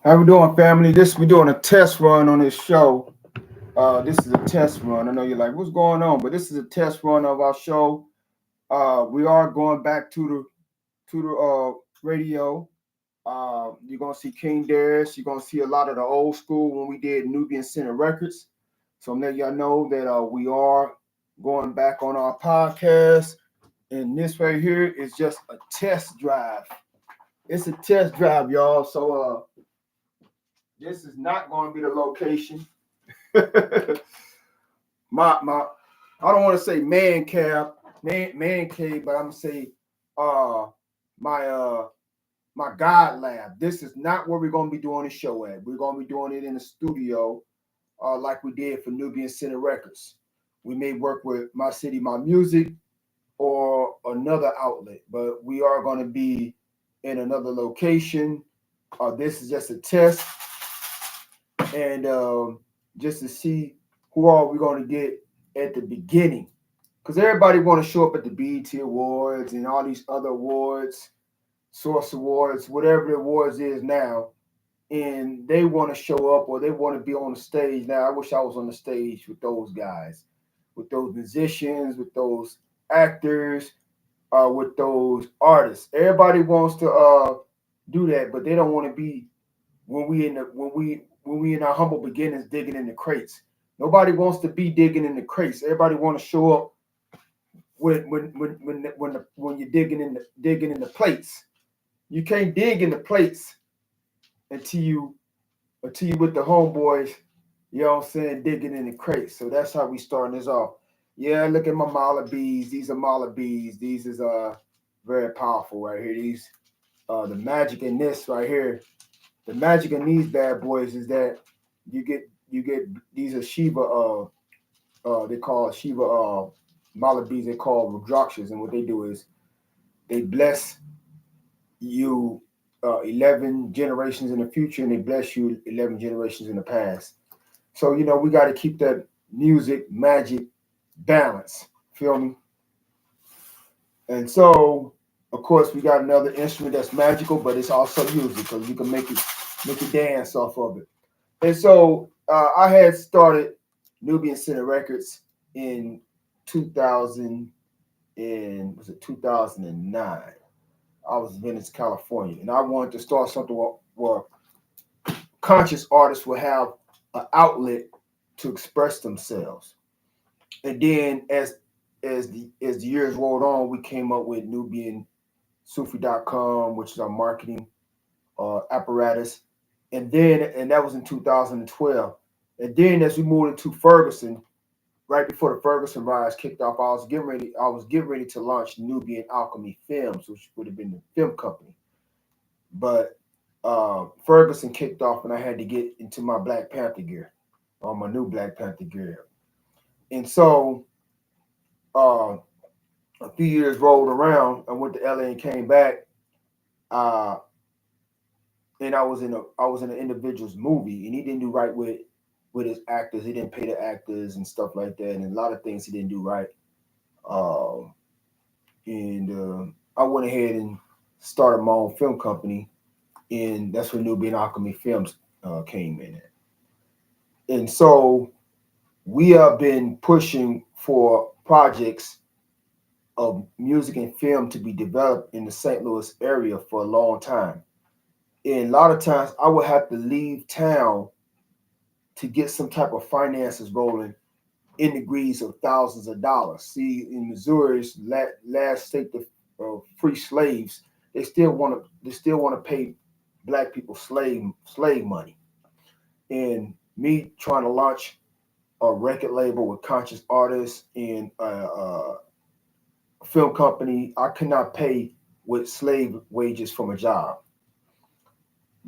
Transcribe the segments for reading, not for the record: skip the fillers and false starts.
How we doing, family? We're doing a test run on this show. This is a test run. I know you're like, what's going on? But this is a test run of our show. We are going back to the radio. You're gonna see King Darius. You're gonna see a lot of the old school when we did Nubian Center Records. So I'm letting y'all know that we are going back on our podcast. And this right here is just a test drive. It's a test drive, y'all. So this is not going to be the location. my I don't want to say man cave, but I'm gonna say my my God lab. This is not where we're gonna be doing the show at. We're gonna be doing it in the studio, like we did for Nubian Center Records. We may work with My City, My Music, or another outlet, but we are going to be in another location. This is just a test, and just to see who are we going to get at the beginning, because everybody want to show up at the BET Awards and all these other awards, Source Awards, whatever the awards is now, and they want to show up or they want to be on the stage. Now, I wish I was on the stage with those guys, with those musicians, with those actors, with those artists. Everybody wants to do that, but they don't want to be when we in our humble beginnings digging in the crates. Nobody wants to be digging in the crates. Everybody want to show up when you're digging in the plates. You can't dig in the plates until you with the homeboys, you know what I'm saying, digging in the crates. So that's how we starting this off. Yeah, look at my mala bees. These are mala bees. These is very powerful right here. These the magic in this right here. The magic in these bad boys is that you get these are Shiva they call Shiva mala bees, they call Rudrakshas, and what they do is they bless you 11 generations in the future, and they bless you 11 generations in the past. So we got to keep that music magic balance. Feel me? And so, of course, we got another instrument that's magical, but it's also music because you can make it dance off of it. And so I had started Nubian Center Records in 2000 and was it 2009. I was in Venice, California, and I wanted to start something where conscious artists will have an outlet to express themselves. And then as the years rolled on, we came up with Nubian Sufi.com, which is our marketing apparatus. And that was in 2012. And then as we moved into Ferguson, right before the Ferguson rise kicked off, I was getting ready to launch Nubian Alchemy Filmz, which would have been the film company. But Ferguson kicked off, and I had to get into my Black Panther gear, or my new Black Panther gear. And so a few years rolled around. I went to LA and came back, and I was in an individual's movie, and he didn't do right with his actors. He didn't pay the actors and stuff like that, and a lot of things he didn't do right. And I went ahead and started my own film company, and that's when Nubian Alchemy Filmz came in. And so we have been pushing for projects of music and film to be developed in the St. Louis area for a long time. And a lot of times I would have to leave town to get some type of finances rolling in degrees of thousands of dollars. See, in Missouri's last state of free slaves, they still want to pay black people slave money. And me trying to launch a record label with conscious artists and a film company, I cannot pay with slave wages from a job.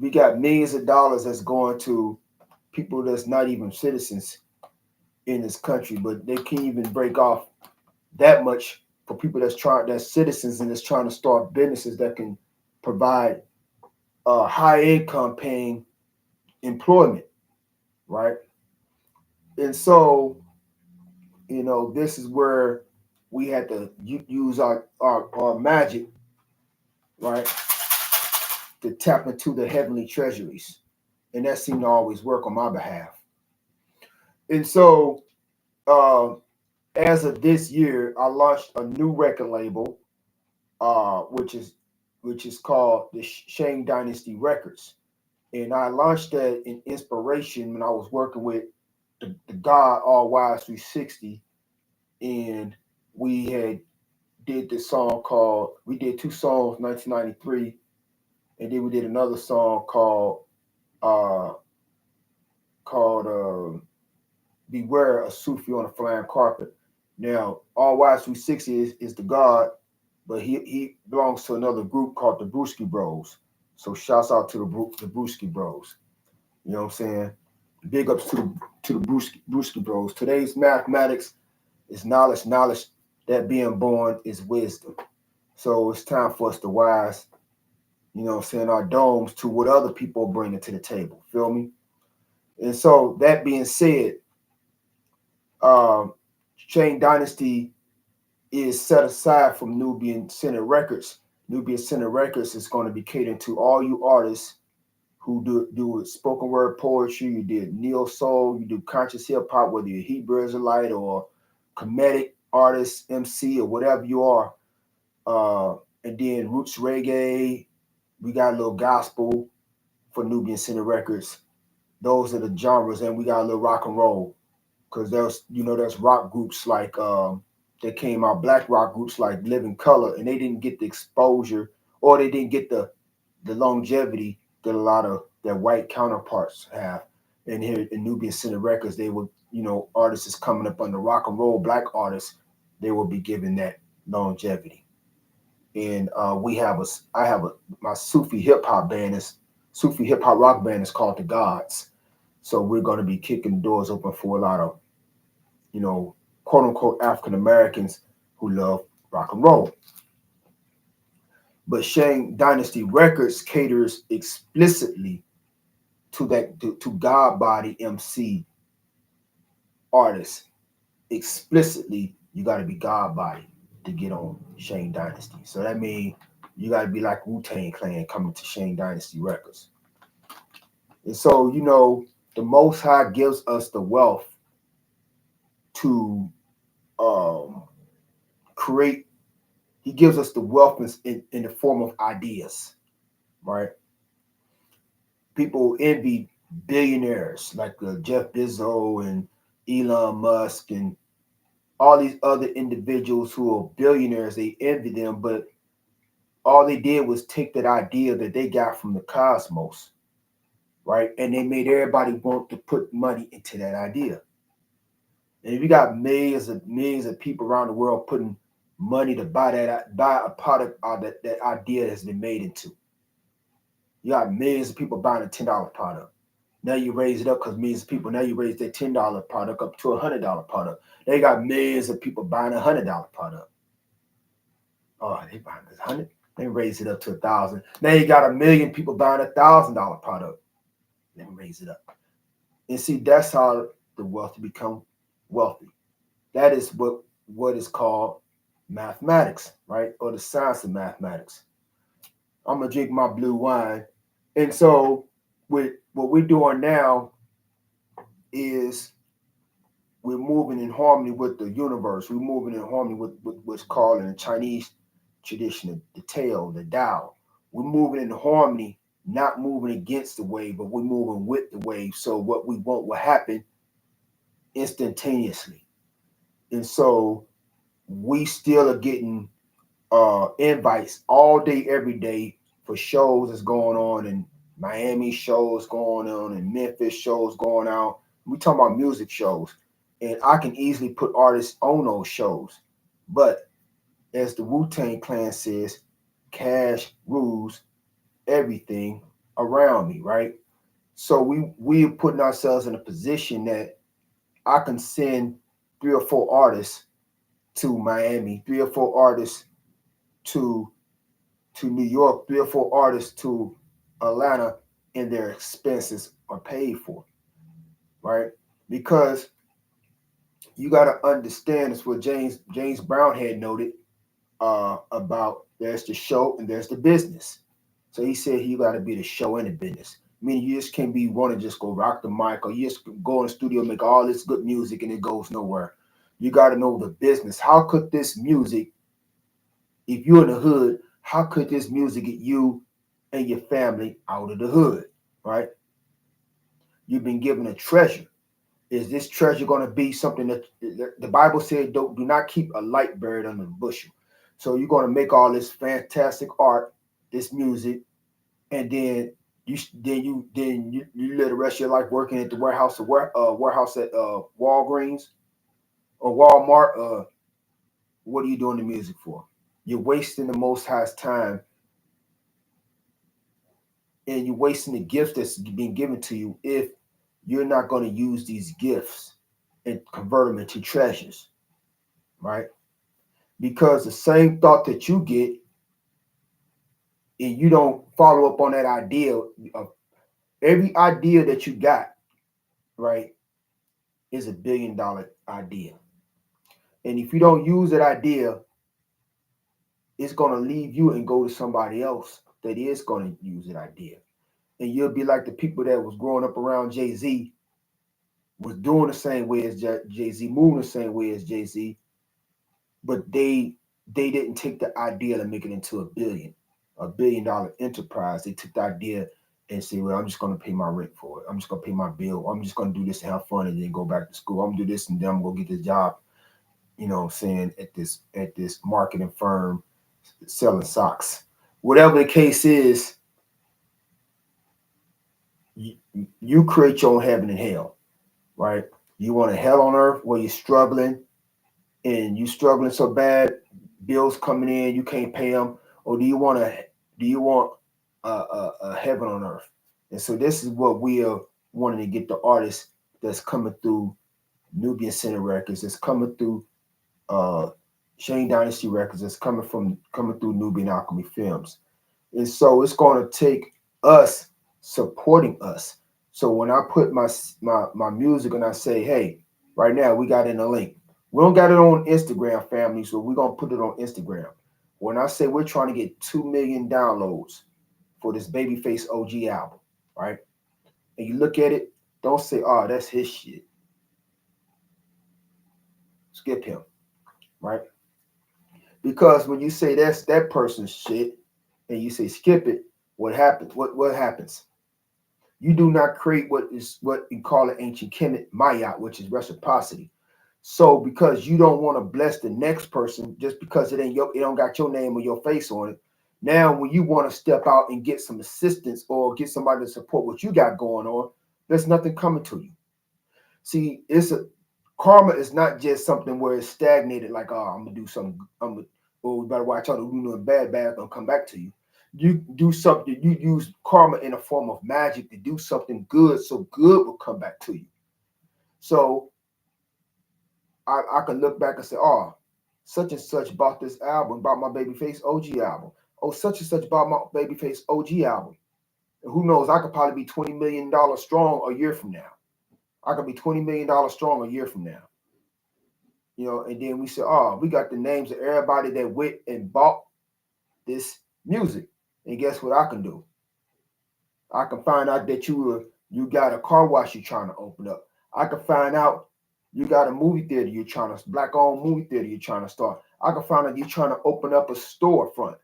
We got millions of dollars that's going to people that's not even citizens in this country, but they can't even break off that much for people that's citizens and that's trying to start businesses that can provide high income paying employment, right? And so, this is where we had to use our magic, right, to tap into the heavenly treasuries. and that seemed to always work on my behalf. And so, as of this year, I launched a new record label, which is called the Shang Dynasty Records, and I launched that in inspiration when I was working with the God All Wise 360, and we had did this song called we did two songs 1993, and then we did another song uh called Beware a Sufi on a Flying Carpet. Now, All Wise 360 is the God, but he belongs to another group called the Brewski Bros. So shouts out to the Brewski Bros. You know what I'm saying? Big ups to the Brewski Bros. Today's mathematics is knowledge. Knowledge that being born is wisdom. So it's time for us to wise, you know what I'm saying, our domes to what other people are bringing to the table. Feel me? And so that being said, Shang Dynasty is set aside from Nubian Center Records. Nubian Center Records is going to be catering to all you artists who do spoken word poetry, you did neo soul, you do conscious hip hop, whether you're Hebrew Israelite or comedic artist, MC, or whatever you are. And then roots reggae, we got a little gospel for Nubian Center Records. Those are the genres, and we got a little rock and roll because there's rock groups like that came out, black rock groups like Living Color, and they didn't get the exposure or they didn't get the longevity that a lot of their white counterparts have. And here in Nubian Center Records, they would, artists is coming up under rock and roll, black artists, they will be given that longevity. And my Sufi hip hop rock band is called The Gods. So we're going to be kicking doors open for a lot of, quote unquote African Americans who love rock and roll. But Shang Dynasty Records caters explicitly to God body MC artists. Explicitly, you got to be God body to get on Shang Dynasty. So that means you got to be like Wu-Tang Clan coming to Shang Dynasty Records. And so, the Most High gives us the wealth to create. He gives us the wealth in the form of ideas, right? People envy billionaires like Jeff Bezos and Elon Musk and all these other individuals who are billionaires. They envy them, but all they did was take that idea that they got from the cosmos, right? And they made everybody want to put money into that idea. And if you got millions of people around the world putting money to buy a product that idea has been made into. You got millions of people buying a $10 product. Now you raise it up because millions of people, now you raise that $10 product up to a $100 product. Now you got millions of people buying a $100 product. Oh, they buying this $100. They raise it up to 1,000. Now you got 1 million people buying a $1,000 product. Let me raise it up. And see, that's how the wealthy become wealthy. That is what is called mathematics, right? Or the science of mathematics. I'm gonna drink my blue wine. And so with what we're doing now is we're moving in harmony with the universe. We're moving in harmony with what's called in the Chinese tradition, the Tao, the Tao. We're moving in harmony, not moving against the wave, but we're moving with the wave. So what we want will happen instantaneously. And so we still are getting invites all day, every day for shows that's going on in Miami, shows going on in Memphis, shows going on. We talking about music shows. And I can easily put artists on those shows. But as the Wu-Tang Clan says, cash rules everything around me, right? So we're putting ourselves in a position that I can send 3 or 4 artists to Miami, 3 or 4 artists to New York, 3 or 4 artists to Atlanta, and their expenses are paid for, right? Because you got to understand, it's what James Brown had noted about there's the show and there's the business. So he said you got to be the show and the business. Meaning you just can't be want to just go rock the mic, or you just go in the studio, make all this good music, and it goes nowhere. You got to know the business. How could this music, if you're in the hood, how could this music get you and your family out of the hood, right? You've been given a treasure. Is this treasure going to be something that the Bible said, do not keep a light buried under the bushel? So you're going to make all this fantastic art, this music, and then you live the rest of your life working at the warehouse at Walgreens or Walmart. What are you doing the music for? You're wasting the Most High's time, and you're wasting the gift that's being given to you if you're not going to use these gifts and convert them into treasures, right? Because the same thought that you get and you don't follow up on that idea, every idea that you got, right, is $1 billion idea. And if you don't use that idea, it's going to leave you and go to somebody else that is going to use that idea. And you'll be like the people that was growing up around Jay-Z, was doing the same way as Jay-Z, moving the same way as Jay-Z, but they didn't take the idea to make it into $1 billion enterprise. They took the idea and say, well, I'm just going to pay my rent for it. I'm just going to pay my bill. I'm just going to do this and have fun and then go back to school. I'm going to do this and then I'm going to get this job, you know what I'm saying, at this marketing firm selling socks. Whatever the case is, you create your own heaven and hell, right? You want a hell on earth where you're struggling and you're struggling so bad, bills coming in, you can't pay them, or do you want a heaven on earth? And so this is what we are wanting to get the artists that's coming through Nubian Center Records, that's coming through Shane Dynasty Records, that's coming through Nubian Alchemy Filmz. And so it's going to take us supporting us. So when I put my music and I say, hey, right now we got in a link. We don't got it on Instagram, family, so we're going to put it on Instagram. When I say we're trying to get 2 million downloads for this Baby Face O.G album, right? And you look at it, don't say, oh, that's his shit. Skip him, right? Because when you say that's that person's shit and you say skip it, what happens? What happens? You do not create what you call an ancient kemet mayat, which is reciprocity. So because you don't want to bless the next person just because it don't got your name or your face on it. Now, when you want to step out and get some assistance or get somebody to support what you got going on, there's nothing coming to you. See, karma is not just something where it's stagnated, like, oh, I'm gonna do something. We better watch out. We're doing bad, gonna come back to you. You do something. You use karma in a form of magic to do something good, so good will come back to you. So I can look back and say, oh, such and such bought this album, bought my Baby Face O.G album. Oh, such and such bought my Baby Face O.G album. And who knows? I could probably be $20 million strong a year from now. I could be $20 million strong a year from now. You know, and then we say, oh, we got the names of everybody that went and bought this music. And guess what I can do? I can find out that you got a car wash you're trying to open up. I can find out you got a movie theater black-owned movie theater you're trying to start. I can find out you're trying to open up a storefront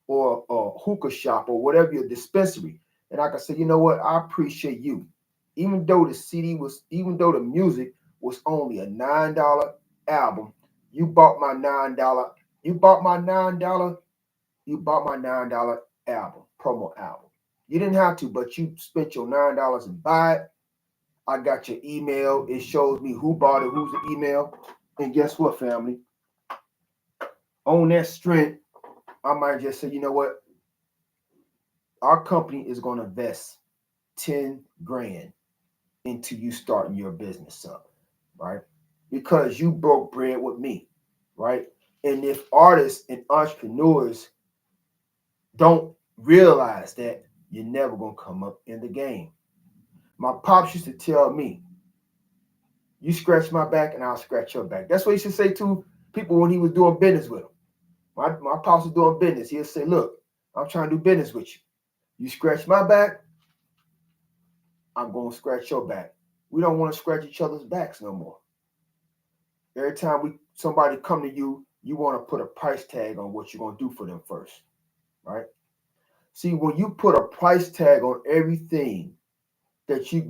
or a hookah shop or whatever, your dispensary. And I can say, you know what? I appreciate you. Even though the music was only a $9 album, you bought my $9 album, promo album. You didn't have to, but you spent your $9 and buy it. I got your email. It shows me who bought it, who's the email. And guess what, family? On that strength, I might just say, you know what? Our company is going to invest 10 grand into you starting your business up, right? Because you broke bread with me, right? And if artists and entrepreneurs don't realize that, you're never going to come up in the game. My pops used to tell me, you scratch my back and I'll scratch your back. That's what he should say to people when he was doing business with them. My pops was doing business. He'll say, look, I'm trying to do business with you. You scratch my back, I'm going to scratch your back. We don't want to scratch each other's backs no more. Every time somebody come to you, you want to put a price tag on what you're going to do for them first, right? See, when you put a price tag on everything that you're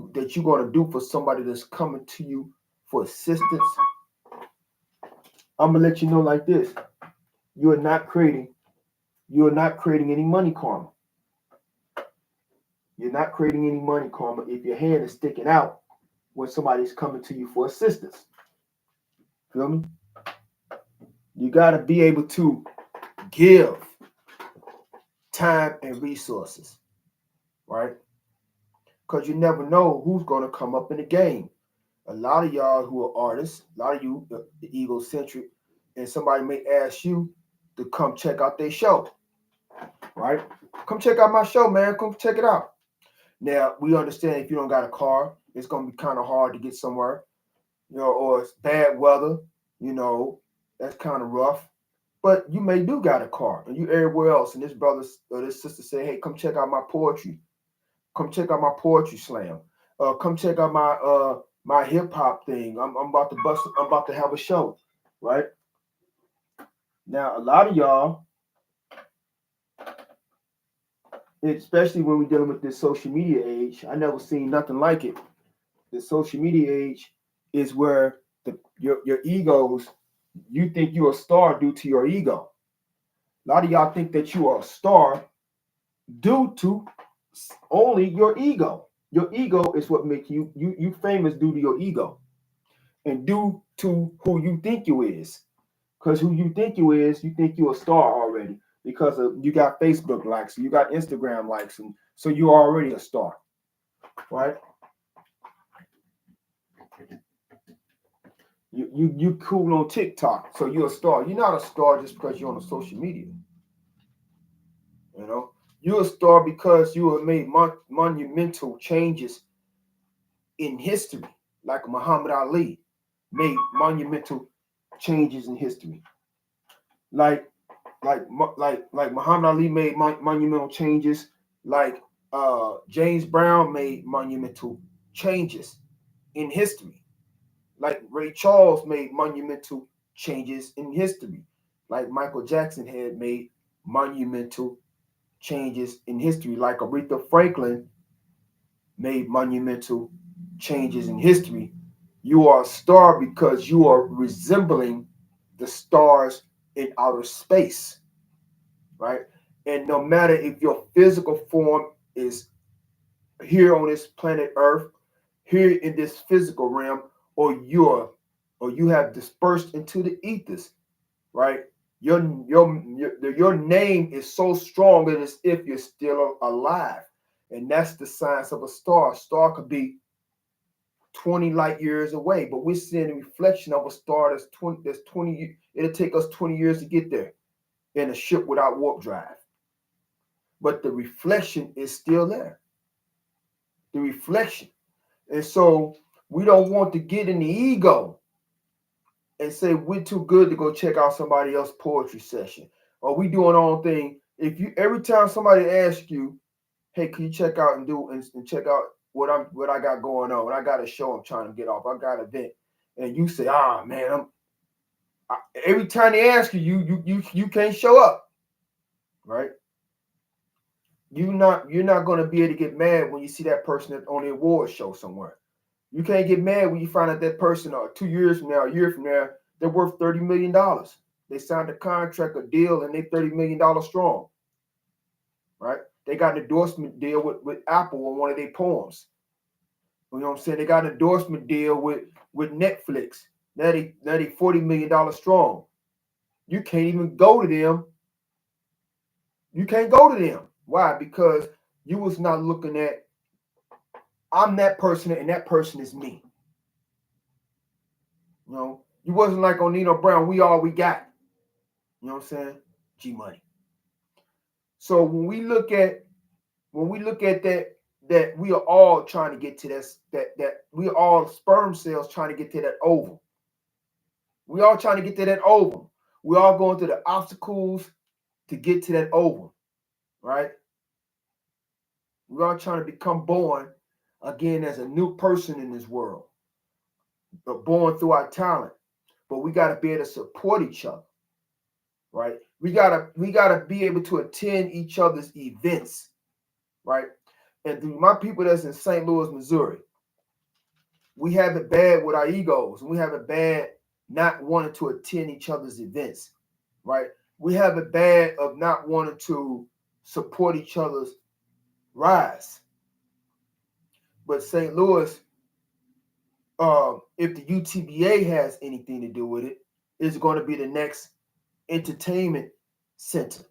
going to do for somebody that's coming to you for assistance, I'm gonna let you know like this: you are not creating any money karma. You're not creating any money karma if your hand is sticking out when somebody's coming to you for assistance. Feel me? You got to be able to give time and resources, right? Because you never know who's going to come up in the game. A lot of y'all who are artists, a lot of you egocentric, and somebody may ask you to come check out their show, right? Come check out my show, man. Come check it out. Now, we understand if you don't got a car, it's going to be kind of hard to get somewhere, or it's bad weather, that's kind of rough. But you may do got a car and you everywhere else, and this brother or this sister say, hey, come check out my poetry. Come check out my poetry slam. Come check out my hip hop thing. I'm about to have a show, right? Now, a lot of y'all, especially when we're dealing with this social media age, I never seen nothing like it. The social media age is where your egos, you think you're a star due to your ego. A lot of y'all think that you are a star due to only your ego. Your ego is what makes you famous due to your ego and due to who you think you is. Because who you think you is, you think you're a star already because you got Facebook likes, you got Instagram likes, and so you're already a star, right? You cool on TikTok, so you're a star. You're not a star just because you're on the social media. You're a star because you have made monumental changes in history, like Muhammad Ali made monumental changes in history. Like Muhammad Ali made monumental changes. Like James Brown made monumental changes in history. Like Ray Charles made monumental changes in history. Like Michael Jackson had made monumental changes in history. Like Aretha Franklin made monumental changes in history. You are a star because you are resembling the stars in outer space, right? And no matter if your physical form is here on this planet Earth, here in this physical realm, or you have dispersed into the ethers, right? Your name is so strong it is if you're still alive. And that's the science of a star. A star could be 20 light years away, but we're seeing a reflection of a star that's 20. It'll take us 20 years to get there in a ship without warp drive. But the reflection is still there. The reflection. And so we don't want to get in the ego and say we're too good to go check out somebody else's poetry session, or we doing our own thing. If you every time somebody asks you, hey, can you check out and check out what I got going on? I got a show I'm trying to get off. I got an event, and you say, man, every time they ask you can't show up, right? You're not going to be able to get mad when you see that person on the award show somewhere. You can't get mad when you find out that person 2 years from now, a year from now, they're worth $30 million. They signed a contract, a deal, and they're $30 million strong, right? They got an endorsement deal with Apple on one of their poems. You know what I'm saying? They got an endorsement deal with Netflix. Now they $40 million strong. You can't even go to them. You can't go to them. Why? Because you was not looking at, I'm that person and that person is me. You wasn't like on Nino Brown, we all we got. You know what I'm saying? G Money. So when we look at that we are all trying to get to that we are all sperm cells trying to get to that ovum. We all trying to get to that ovum. We all going through the obstacles to get to that ovum, right? We all trying to become born again as a new person in this world, born through our talent. But we got to be able to support each other, right? We gotta be able to attend each other's events, right? And through my people that's in St. Louis, Missouri, we have it bad with our egos, and we have it bad not wanting to attend each other's events, right? We have it bad of not wanting to support each other's rise. But St. Louis, if the UTBA has anything to do with it, it's going to be the next entertainment center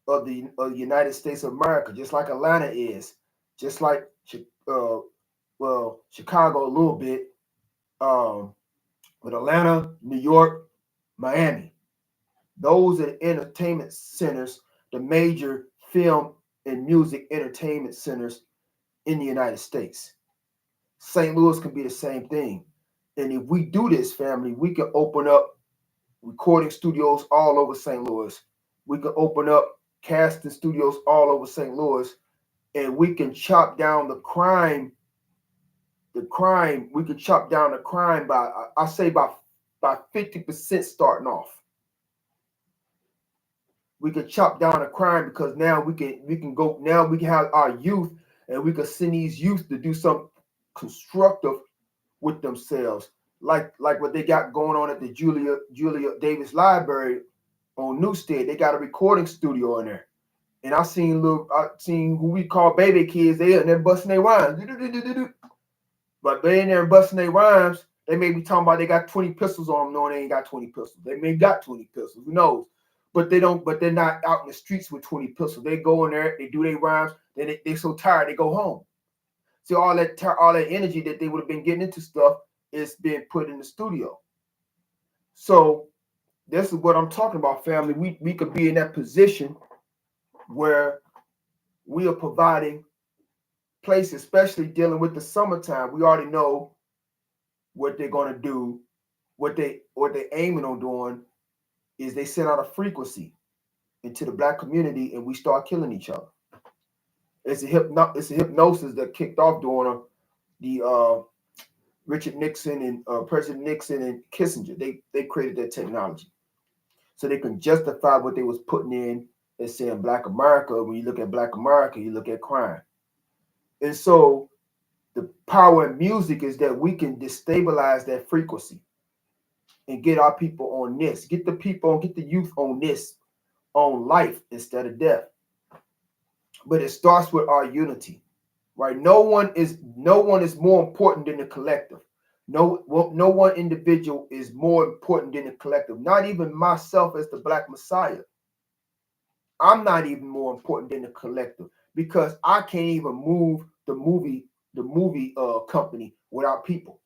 of the United States of America, just like Atlanta is, just like Chicago a little bit, but Atlanta, New York, Miami. Those are the entertainment centers, the major film and music entertainment centers in the United States. St. Louis can be the same thing. And if we do this, family, we can open up recording studios all over St. Louis. We can open up casting studios all over St. Louis, and we can chop down the crime. We can chop down the crime by, I say, by 50% starting off. We can chop down the crime because now we can go, now we can have our youth, and we can send these youth to do something constructive with themselves, like what they got going on at the Julia Davis Library on Newstead. They got a recording studio in there, and I seen who we call baby kids. They're busting their rhymes, but they in there busting their rhymes. They may be talking about they got 20 pistols on them, knowing they ain't got 20 pistols. They may got 20 pistols, who knows? But they don't. But they're not out in the streets with 20 pistols. They go in there, they do their rhymes, then they so tired they go home. See, all that energy that they would have been getting into stuff is being put in the studio. So this is what I'm talking about, family. We could be in that position where we are providing place, especially dealing with the summertime. We already know what they're going to do. What they're aiming on doing is they send out a frequency into the black community, and we start killing each other. It's a hypnosis that kicked off during the Richard Nixon and President Nixon and Kissinger. They created that technology so they can justify what they was putting in and saying Black America. When you look at Black America, you look at crime. And so the power in music is that we can destabilize that frequency and get our people on this, get the youth on this, on life instead of death. But it starts with our unity, right? No one is more important than the collective. No one individual is more important than the collective. Not even myself as the Black Messiah. I'm not even more important than the collective, because I can't even move the movie company without people.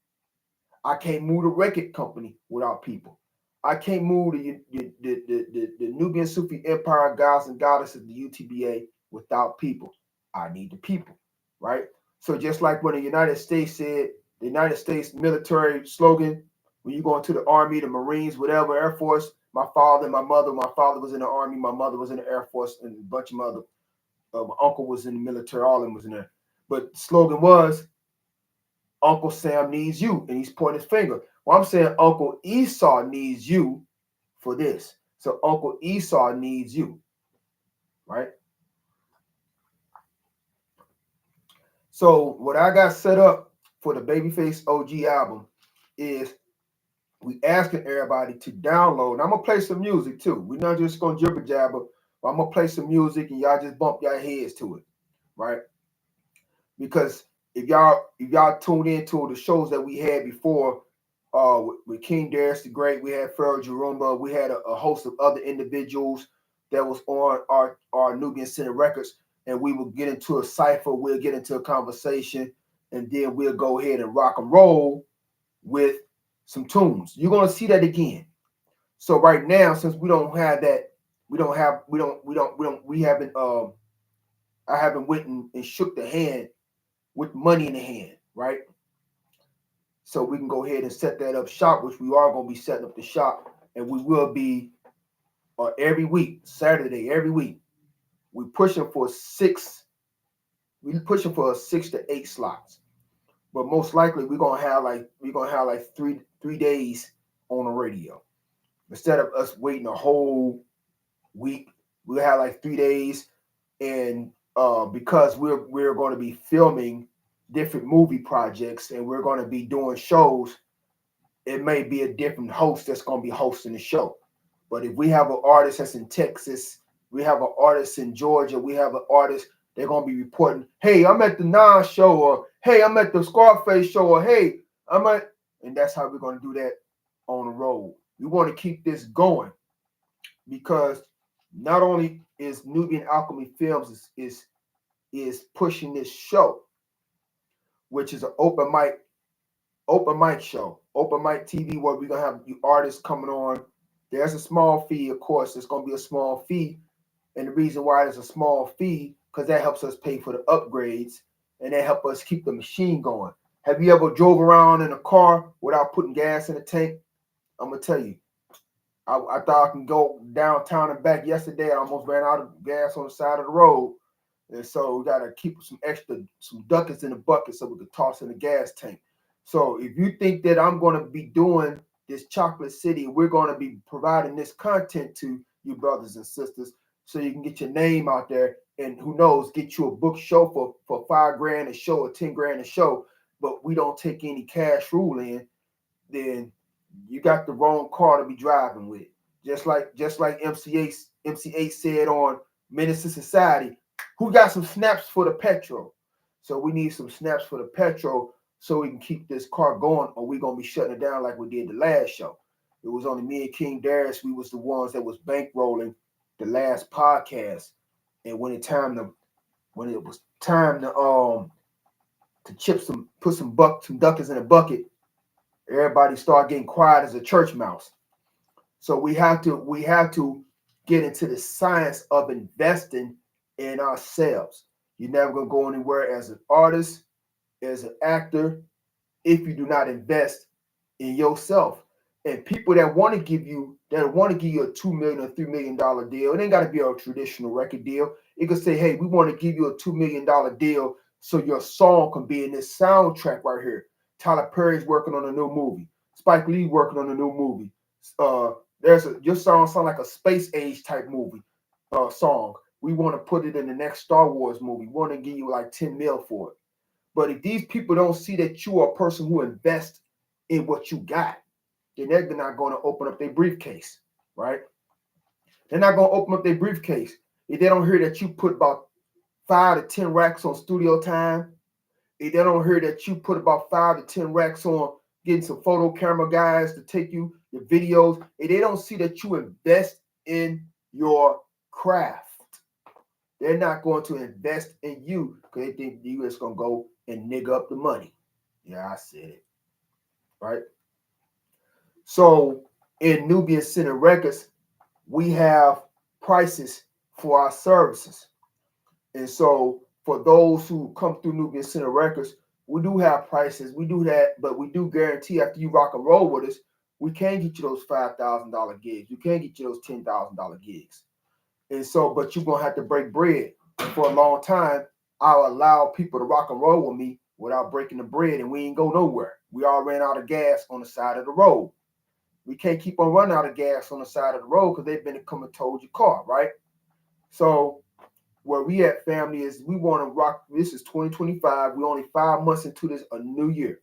I can't move the record company without people. I can't move the Nubian Sufi Empire gods and goddesses, the UTBA, without people. I need the people, right? So just like when the United States said, the United States military slogan, when you go into the Army, the Marines, whatever, Air Force, my father was in the Army, my mother was in the Air Force, and a bunch of my other, my uncle was in the military, all of them was in there. But the slogan was, Uncle Sam needs you, and he's pointing his finger. Well, I'm saying Uncle Esau needs you for this. So Uncle Esau needs you, right? So what I got set up for the Baby Face O.G album is we asking everybody to download. And I'm gonna play some music too. We're not just gonna jibber jabber, but I'm gonna play some music and y'all just bump your heads to it, right? Because if y'all tuned into the shows that we had before, with King Darius the Great, we had Pharaoh Jarumba, we had a host of other individuals that was on our Nubian Center Records, and we will get into a cipher, we'll get into a conversation, and then we'll go ahead and rock and roll with some tunes. You're gonna see that again. So right now, since we don't have that, I haven't went and shook the hand with money in the hand, right? So we can go ahead and set that up shop, which we are going to be setting up the shop, and we will be every week, Saturday, every week. We're pushing for 6 to 8 slots. but most likely we're gonna have like three days on the radio. Instead of us waiting a whole week, we'll have like 3 days. And because we're going to be filming different movie projects and we're going to be doing shows, it may be a different host that's going to be hosting the show. But if we have an artist that's in Texas, we have an artist in Georgia, we have an artist, they're going to be reporting, hey, I'm at the Nas show, or hey, I'm at the Scarface show, or hey, I'm at, and that's how we're going to do that on the road. We want to keep this going because not only is Nubian Alchemy Filmz is pushing this show, which is an open mic show, Open Mic TV, where we're gonna have you artists coming on. There's a small fee, of course. It's gonna be a small fee, and the reason why there's a small fee because that helps us pay for the upgrades and that help us keep the machine going. Have you ever drove around in a car without putting gas in the tank? I'm gonna tell you, I thought I can go downtown and back yesterday. I almost ran out of gas on the side of the road. And so we got to keep some ducats in the bucket so we can toss in the gas tank. So if you think that I'm going to be doing this Chocolate City, we're going to be providing this content to you brothers and sisters so you can get your name out there and who knows, get you a book show for $5,000 a show or $10,000 a show, but we don't take any cash rule in, then you got the wrong car to be driving with. Just like MC8 said on Menace to Society, who got some snaps for the petrol? So we need some snaps for the petrol so we can keep this car going, or we're going to be shutting it down like we did the last show. It was only me and King Darius. We was the ones that was bankrolling the last podcast. And when it was time to put some ducats in a bucket, everybody started getting quiet as a church mouse. So we have to get into the science of investing in ourselves. You're never going to go anywhere as an artist, as an actor, if you do not invest in yourself. And people that want to give you a $2 million or $3 million deal, it ain't got to be a traditional record deal. It could say, hey, we want to give you a $2 million deal so your song can be in this soundtrack right here. Tyler Perry's working on a new movie. Spike Lee working on a new movie. Your song sound like a space age type movie song. We want to put it in the next Star Wars movie. We want to give you like 10 mil for it. But if these people don't see that you are a person who invests in what you got, then they're not going to open up their briefcase, right? They're not going to open up their briefcase if they don't hear that you put about 5 to 10 racks on studio time. If they don't hear that you put about 5 to 10 racks on getting some photo camera guys to take you your videos, if they don't see that you invest in your craft, they're not going to invest in you because they think you is going to go and nigga up the money. Yeah, I said it. Right? So in Nubian Center Records, we have prices for our services. And so for those who come through Nubian Center Records, we do have prices. We do that, but we do guarantee after you rock and roll with us, we can get you those $5,000 gigs. We can get you those $10,000 gigs. And so, but you're going to have to break bread. And for a long time, I'll allow people to rock and roll with me without breaking the bread, and we ain't go nowhere. We all ran out of gas on the side of the road. We can't keep on running out of gas on the side of the road because they've been to come and towed your car, right? So where we at, family, is we want to rock. This is 2025. We're only 5 months into this a new year.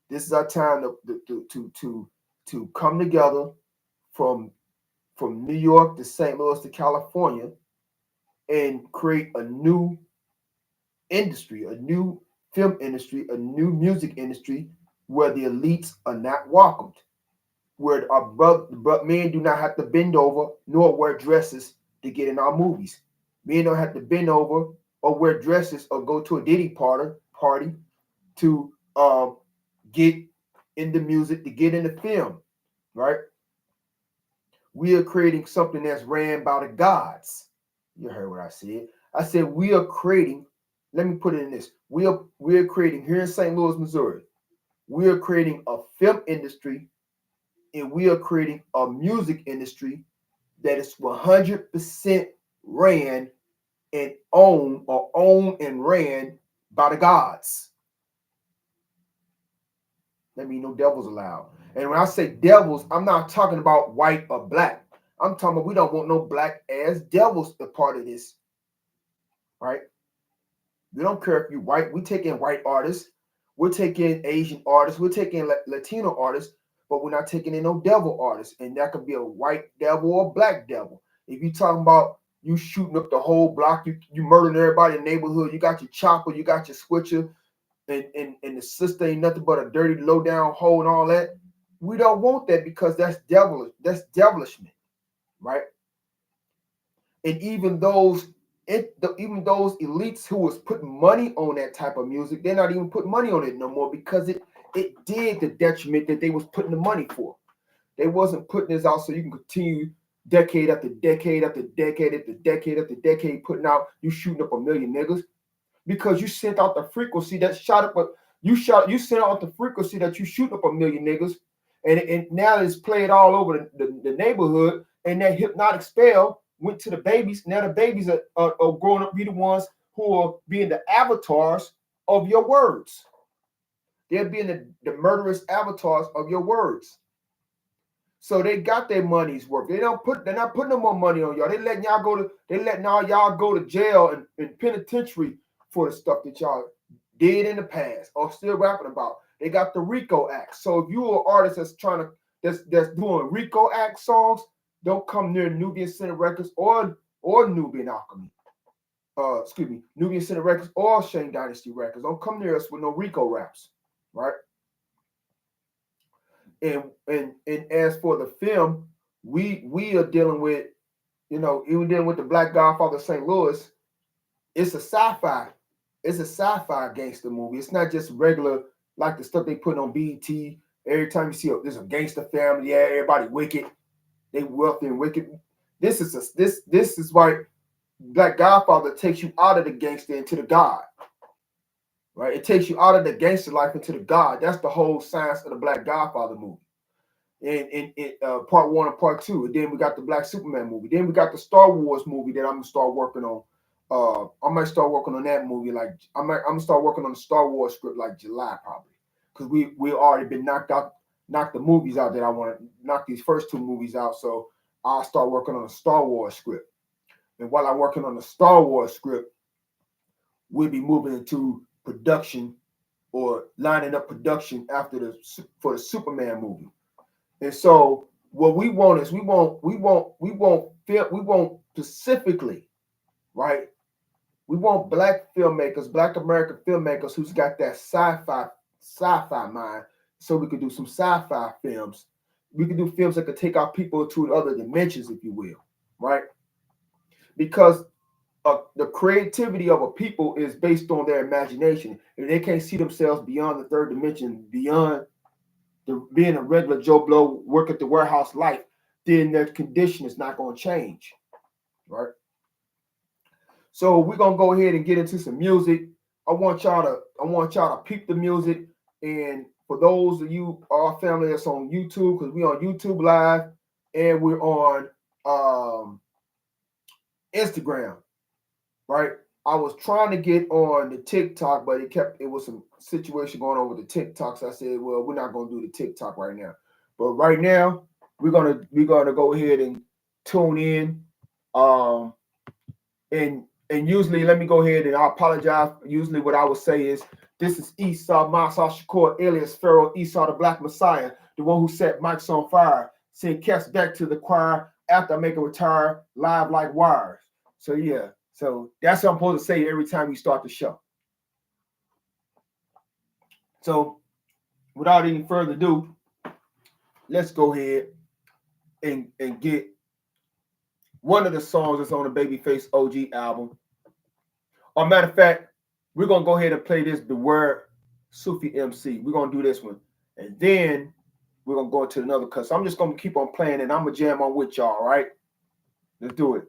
This is our time to come together from New York to St. Louis to California and create a new industry, a new film industry, a new music industry where the elites are not welcomed, where our men do not have to bend over nor wear dresses to get in our movies. Men don't have to bend over or wear dresses or go to a Diddy party to get in the music, to get in the film, right? We are creating something that's ran by the gods. You heard what I said. I said we are creating, let me put it in this. We are creating here in St. Louis, Missouri. We are creating a film industry, and we are creating a music industry that is 100% ran and owned and ran by the gods. That means no devils allowed. And when I say devils, I'm not talking about white or black. I'm talking about we don't want no black ass devils a part of this, right? We don't care if you white. We take in white artists. We're taking Asian artists. We're taking Latino artists, but we're not taking in no devil artists. And that could be a white devil or a black devil. If you talking about you shooting up the whole block, you murdering everybody in the neighborhood, you got your chopper, you got your switcher, and the sister ain't nothing but a dirty, low down hole and all that. We don't want that because that's devilish. That's devilishment, right? And even those elites who was putting money on that type of music, they're not even putting money on it no more because it did the detriment that they was putting the money for. They wasn't putting this out so you can continue decade after decade after decade after decade after decade putting out you shooting up a million niggas because you sent out the frequency that shot up you sent out the frequency that you shooting up a million niggas and now it's played all over the neighborhood and that hypnotic spell went to the babies. Now the babies are growing up be the ones who are being the avatars of your words. They're being the murderous avatars of your words. So they got their money's worth. They're not putting no more money on y'all. They letting all y'all go to jail and penitentiary for the stuff that y'all did in the past or still rapping about. They got the RICO Act. So if you're an artist that's doing RICO Act songs, don't come near Nubian Center Records or Nubian Alchemy. Nubian Center Records or Shane Dynasty Records. Don't come near us with no RICO raps, right? And as for the film, we are dealing with, even dealing with the Black Godfather of St. Louis. It's a sci-fi. It's a sci-fi gangster movie. It's not just regular like the stuff they put on BET. Every time you see there's a gangster family, yeah, everybody wicked, they wealthy and wicked. This is why Black Godfather takes you out of the gangster into the God. Right? It takes you out of the gangster life into the God. That's the whole science of the Black Godfather movie. In part 1 and part 2. And then we got the Black Superman movie. Then we got the Star Wars movie that I'm gonna start working on. I might start working on that movie. Like I'm gonna start working on the Star Wars script like July probably, because we already been knocked the movies out that I want to knock these first 2 movies out. So I'll start working on a Star Wars script. And while I'm working on the Star Wars script, we'll be moving into production or lining up production for the Superman movie. And so what we want is we want specifically, right? We want Black filmmakers, Black American filmmakers who's got that sci-fi mind, so we could do some sci-fi films. We could do films that could take our people to other dimensions, if you will, right? Because the creativity of a people is based on their imagination. If they can't see themselves beyond the 3rd dimension, beyond being a regular Joe Blow, work at the warehouse life, then their condition is not going to change, right? So we're gonna go ahead and get into some music. I want y'all to peep the music. And for those of you, our family that's on YouTube, because we're on YouTube Live and we're on Instagram, right? I was trying to get on the TikTok, but it was some situation going on with the TikTok. So I said, well, we're not gonna do the TikTok right now. But right now, we're gonna go ahead and tune in. And usually, let me go ahead and I apologize. Usually, what I would say is, this is Esau Masai Shakur, alias Pharaoh, Esau the Black Messiah, the one who set mics on fire, send cats back to the choir after I make a retire, live like wires. So yeah, so that's what I'm supposed to say every time we start the show. So without any further ado, let's go ahead and get one of the songs that's on the Baby Face O.G album. Or matter of fact, we're gonna go ahead and play this Beware Sufi MC. We're gonna do this one, and then we're gonna go into another cut. So I'm just gonna keep on playing, and I'm gonna jam on with y'all. All right, let's do it.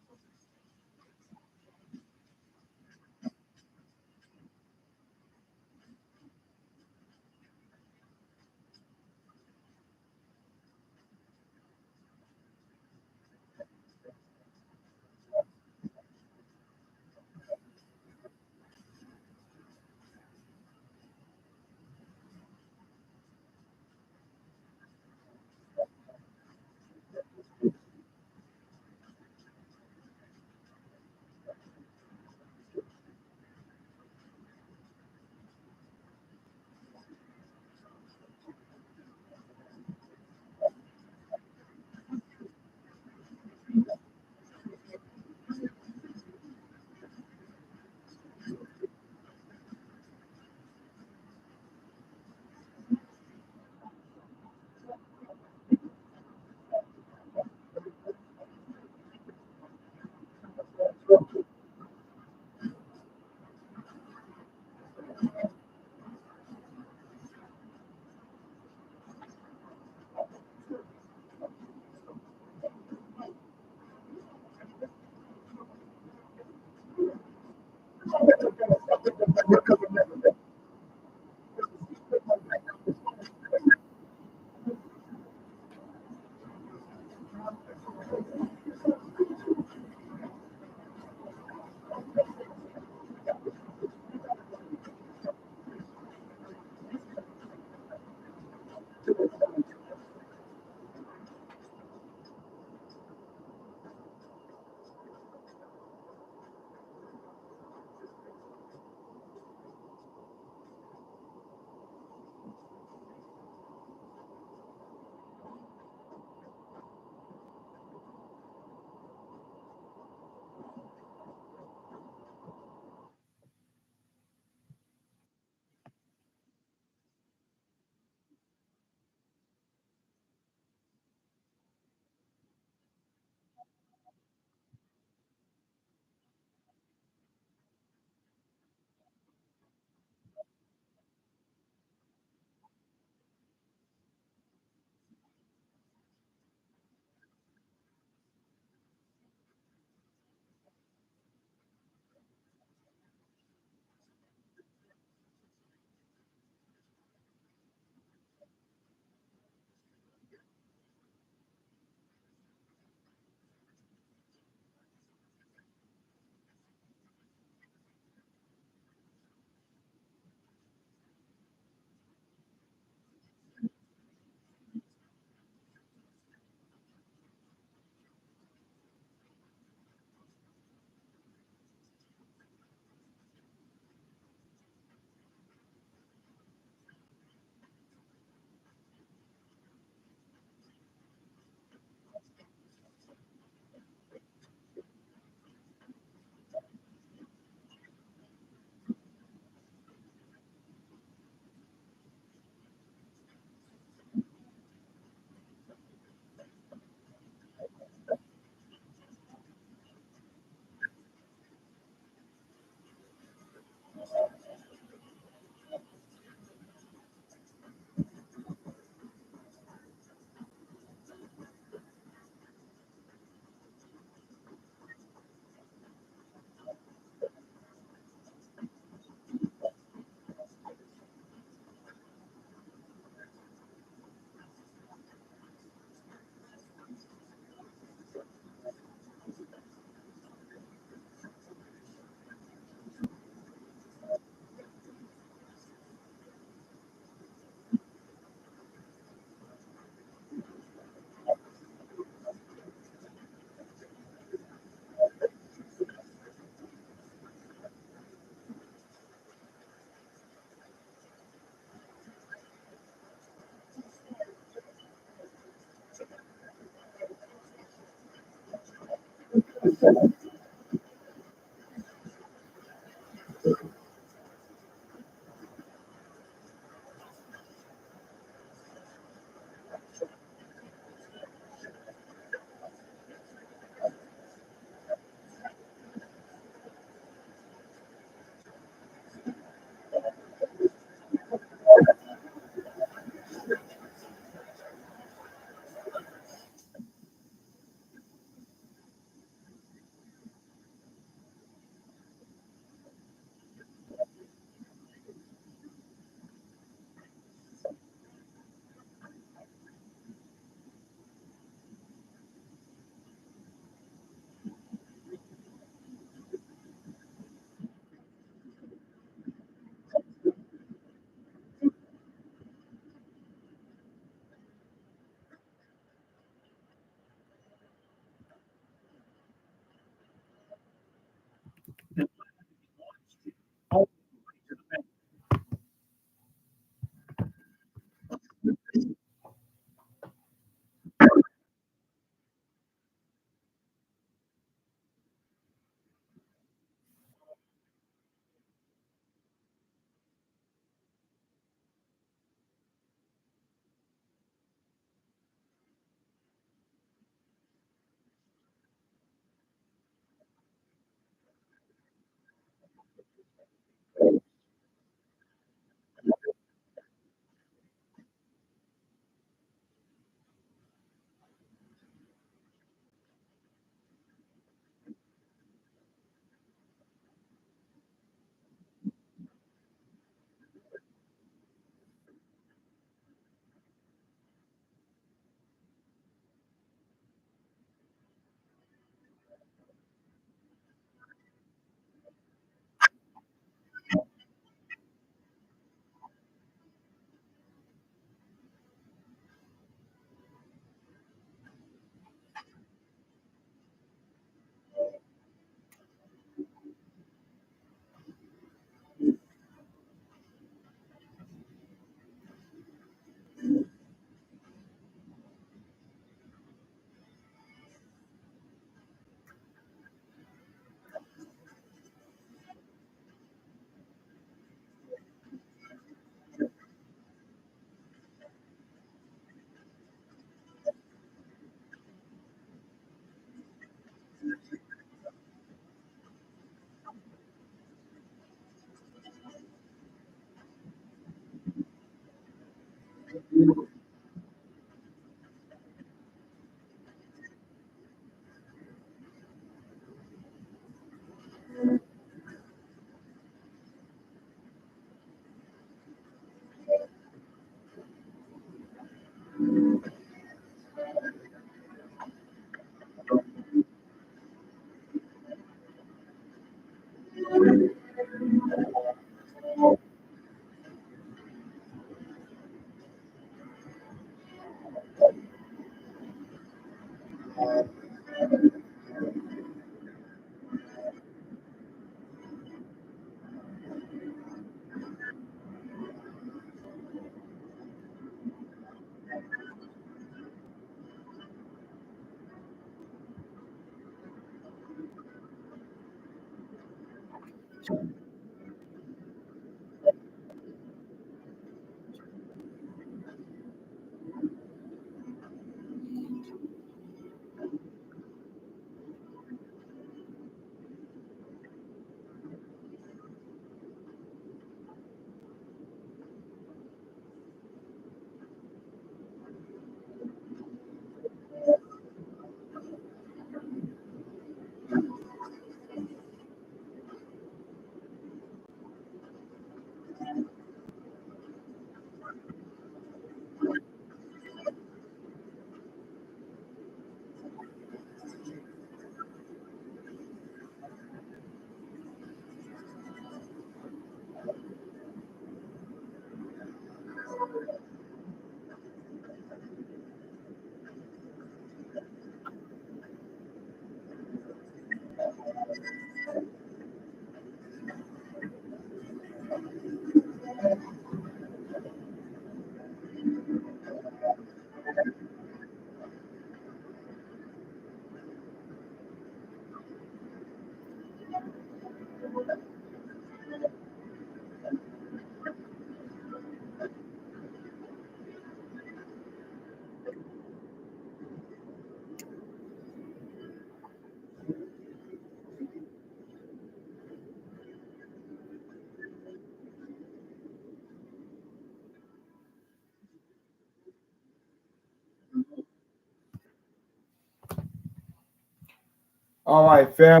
All right, fam.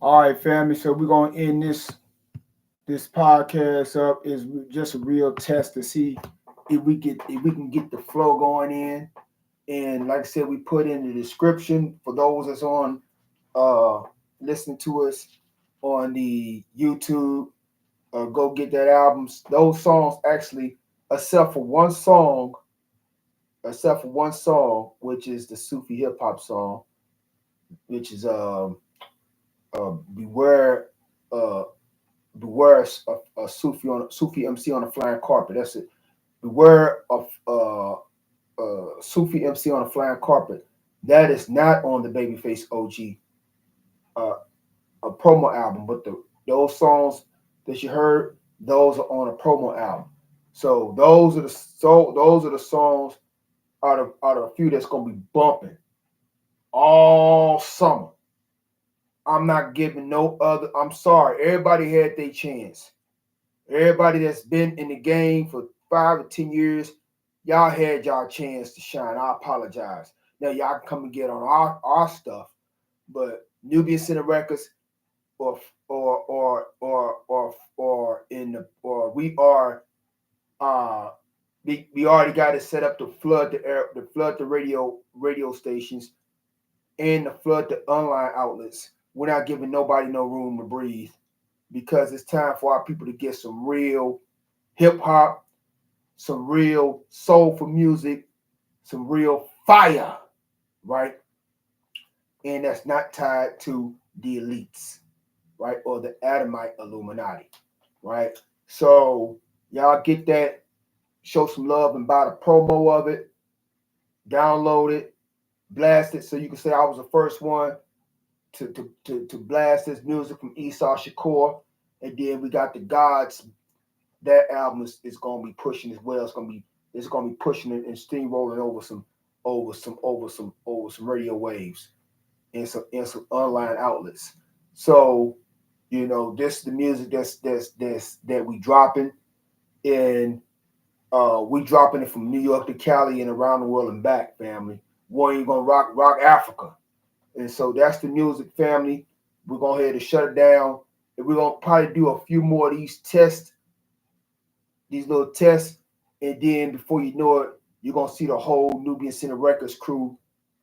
All right, family. So we're gonna end this podcast up. Is just a real test to see if we can get the flow going in. And like I said, we put in the description for those that's on uh listening to us on the YouTube. Go get that album. Those songs actually, except for one song, which is the Sufi hip hop song, which is beware uh beware a Sufi MC on a flying carpet. That's it. Beware of Sufi MC on a flying carpet. That is not on the Baby Face O.G. uh, a promo album, but those songs that you heard, those are on a promo album. So those are the songs out of a few that's gonna be bumping all summer. I'm not giving no other. I'm sorry. Everybody had their chance. Everybody that's been in the game for 5 or 10 years, y'all had y'all chance to shine. I apologize. Now y'all can come and get on our stuff, but Nubian Center Records or in the or we are we already got it set up to flood the air, to flood the radio stations and to flood the online outlets. We're not giving nobody no room to breathe because it's time for our people to get some real hip hop, some real soulful music, some real fire, right? And that's not tied to the elites, right? Or the Adamite Illuminati, right? So y'all get that, show some love and buy the promo of it, download it, blast it so you can say I was the first one to blast this music from Esau Shakur. And then we got the Gods. That album is gonna be pushing as well. It's gonna be pushing it and steamrolling over some radio waves and some online outlets. So You know, this is the music that we dropping, and we dropping it from New York to Cali and around the world and back, family. One, you gonna rock Africa, and so that's the music, family. We're gonna head to shut it down, and we're gonna probably do a few more of these tests, these little tests, and then before you know it, you're gonna see the whole Nubian Center Records crew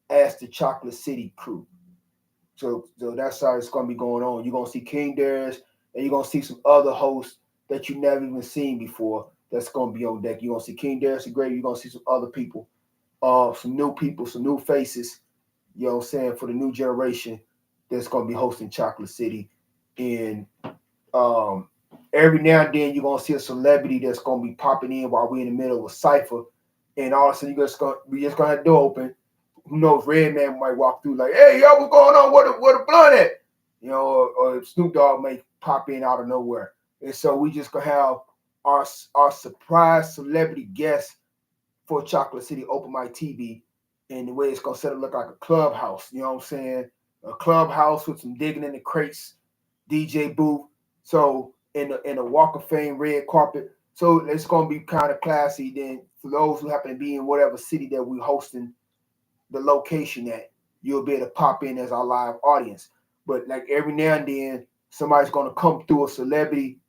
as the Chocolate City crew. So that's how it's gonna be going on. You're gonna see King Darius, and you're gonna see some other hosts that you never even seen before. That's gonna be on deck. You're gonna see King Darius the Great. You're gonna see some other people, some new people, some new faces. You know what I'm saying, for the new generation that's gonna be hosting Chocolate City. And um, every now and then you're gonna see a celebrity that's gonna be popping in while we're in the middle of a cipher, and all of a sudden we just gonna have the door open. Who knows? Redman might walk through like, "Hey, yo, what's going on? Where the blunt at?" You know, or Snoop Dogg may pop in out of nowhere, and so we just gonna have our surprise celebrity guest for Chocolate City Open Mic TV, and the way it's gonna set up look like a clubhouse. You know what I'm saying? A clubhouse with some digging in the crates, DJ booth. So in a Walk of Fame red carpet. So it's gonna be kind of classy. Then for those who happen to be in whatever city that we're hosting the location at, you'll be able to pop in as our live audience. But like every now and then, somebody's gonna come through, a celebrity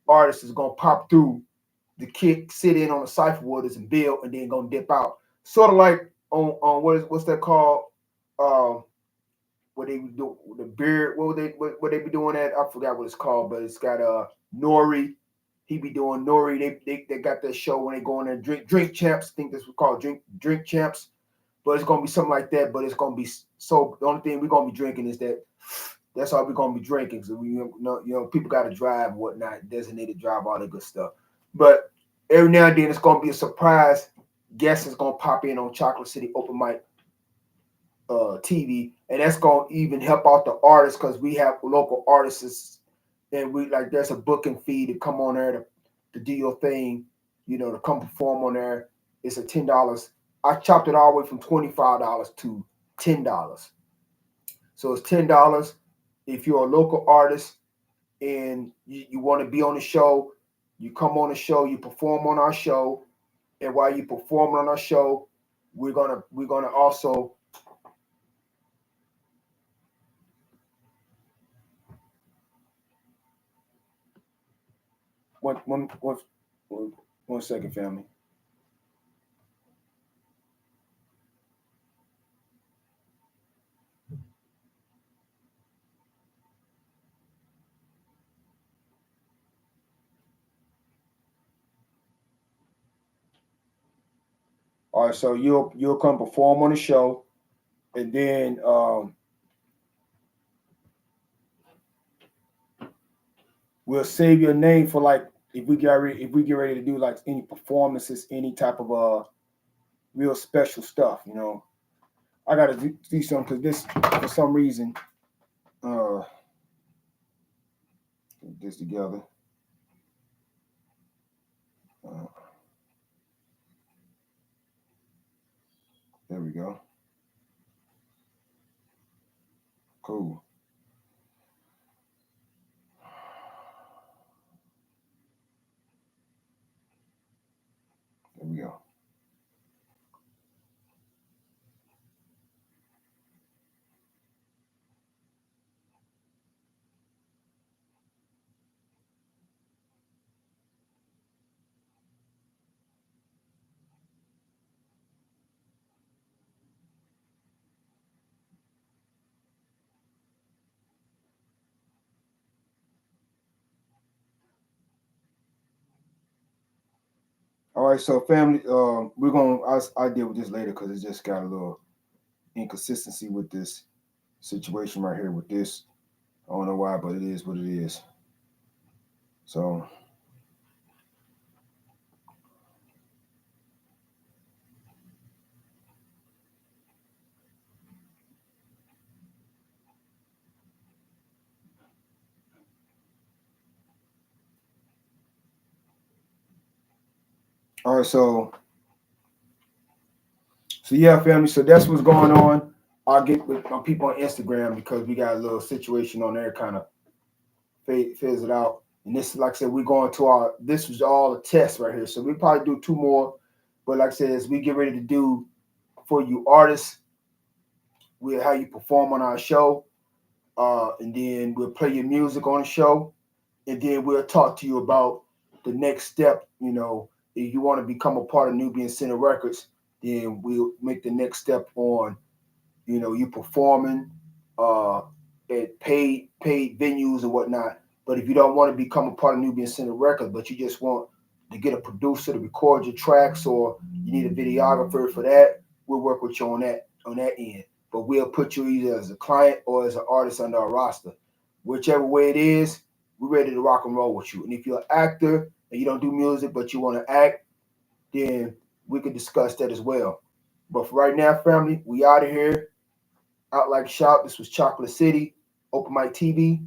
artist is gonna pop through the kick, sit in on the cipher with us and build, and then gonna dip out. Sort of like on what's that called? What they do the beard? What they be doing that? I forgot what it's called, but it's got Nori. He be doing Nori. They got that show when they go in there, drink champs. I think this was called drink champs. But it's gonna be something like that. But it's gonna be so. The only thing we're gonna be drinking is that. That's all we're gonna be drinking. So we, people got to drive and whatnot, designated drive, all that good stuff. But every now and then, it's gonna be a surprise guest is gonna pop in on Chocolate City Open Mic TV, and that's gonna even help out the artists because we have local artists, and we like there's a booking fee to come on there to do your thing, to come perform on there. It's a $10. I chopped it all the way from $25 to $10. So it's $10 if you're a local artist and you want to be on the show. You come on the show, you perform on our show, and while you perform on our show, we're gonna also one second, family. All right, so you'll come perform on the show, and then we'll save your name for like if we get ready to do like any performances, any type of real special stuff. I gotta do something because this for some reason get this together. There we go. Cool. There we go. All right, so family, we're gonna I deal with this later because it just got a little inconsistency with this situation right here with this. I don't know why, but it is what it is. So all right, so yeah, family. So that's what's going on. I'll get with my people on Instagram because we got a little situation on there, kind of phase it out. And this, like I said, we're going to this was all a test right here. So we probably do 2 more. But like I said, as we get ready to do for you artists, we'll have you perform on our show. And then we'll play your music on the show. And then we'll talk to you about the next step. You know, if you want to become a part of Nubian Center Records, then we'll make the next step on, you know, you performing at paid venues and whatnot. But if you don't want to become a part of Nubian Center Records, but you just want to get a producer to record your tracks, or you need a videographer for that, we'll work with you on that end. But we'll put you either as a client or as an artist under our roster. Whichever way it is, we're ready to rock and roll with you. And if you're an actor and you don't do music but you want to act, then we could discuss that as well. But for right now, family, we out of here. Out like shout. This was Chocolate City, Open Mic TV.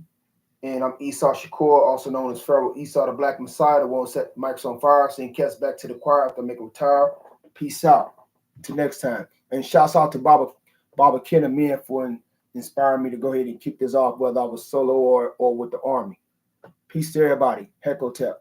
And I'm Esau Shakur, also known as Pharaoh, Esau the Black Masai, the one who set the mics on fire, send cats back to the choir after making retire. Peace out. Till next time. And shouts out to Baba Ken and men for inspiring me to go ahead and kick this off, whether I was solo or with the army. Peace to everybody. Heck Hotel.